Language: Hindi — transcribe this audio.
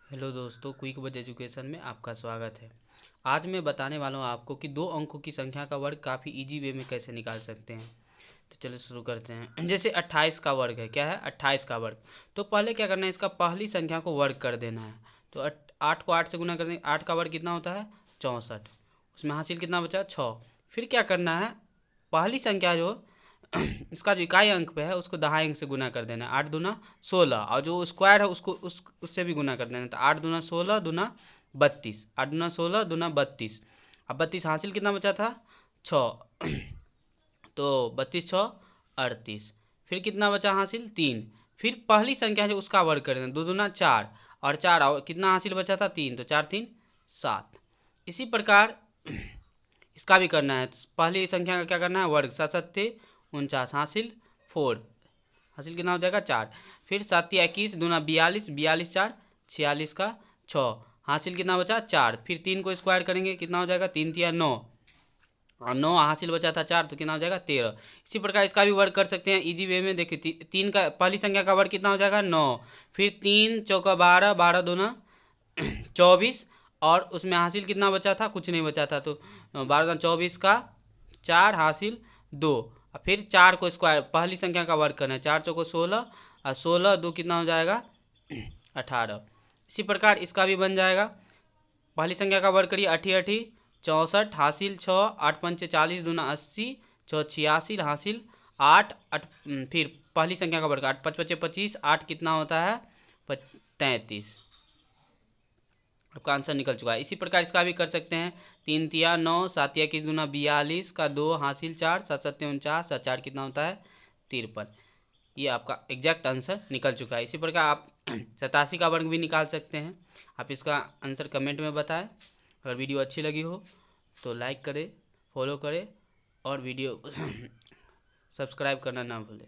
हेलो दोस्तों, क्विक बज एजुकेशन में आपका स्वागत है। आज मैं बताने वाला हूँ आपको कि दो अंकों की संख्या का वर्ग काफ़ी इजी वे में कैसे निकाल सकते हैं। तो चलिए शुरू करते हैं। जैसे 28 का वर्ग है, क्या है 28 का वर्ग। तो पहले क्या करना है, इसका पहली संख्या को वर्ग कर देना है। तो 8 को 8 से गुना कर देंगे। 8 का वर्ग कितना होता है 64। उसमें हासिल कितना बचा 6। फिर क्या करना है, पहली संख्या जो इसका जो इकाई अंक पे है उसको दहाई अंक से गुना कर देना है। 8 दूना 16 और जो स्क्वायर है उसको उससे भी गुना कर देना है। तो 8 दूना 16 दूना 32, 8 दूना 16 दूना 32। अब 32 हासिल कितना बचा था 6। तो 32 6 38। फिर कितना बचा हासिल 3। फिर पहली संख्या जो उसका वर्ग कर देना, 2 दूना 4 और 4 और कितना हासिल बचा था 3। तो 4 3 7। इसी प्रकार इसका भी करना है। पहली संख्या का क्या करना है वर्ग, 7 7 49 हासिल 4। हासिल कितना हो जाएगा 4। फिर 7 21 दूना 42, 42 4 46 का 6। हासिल कितना बचा 4। फिर 3 को स्क्वायर करेंगे, कितना हो जाएगा 3 3 9 और 9 हासिल बचा था 4, तो कितना हो जाएगा 13। इसी प्रकार इसका भी वर्ग कर सकते हैं इजी वे में। देखिए 3 का पहली संख्या का वर्ग कितना हो जाएगा 9। फिर 3 चौका 12, 12 दूना 24 और उसमें हासिल कितना बचा था, कुछ नहीं बचा था। तो 12 24 का 4 हासिल 2। फिर 4 को स्क्वायर पहली संख्या का वर्ग करना है। 4 चौको 16 और 16 2 कितना हो जाएगा 18। इसी प्रकार इसका भी बन जाएगा। पहली संख्या का वर्ग करिए 8 8 64 हासिल 6, 8 पंचे 40 दूना 80, 6 86 हासिल 8 8। फिर पहली संख्या का वर्ग 8 5 5 25, 8 कितना होता है 33। आपका आंसर निकल चुका है। इसी प्रकार इसका भी कर सकते हैं। 3 तिया 9, 7 21 दूना 42 का 2 हासिल 4, 7 7 49 और 4 कितना होता है 53। ये आपका एग्जैक्ट आंसर निकल चुका है। इसी प्रकार आप 87 का वर्ग भी निकाल सकते हैं। आप इसका आंसर कमेंट में बताएं। अगर वीडियो अच्छी लगी हो तो लाइक करें, फॉलो करें और वीडियो सब्सक्राइब करना ना भूलें।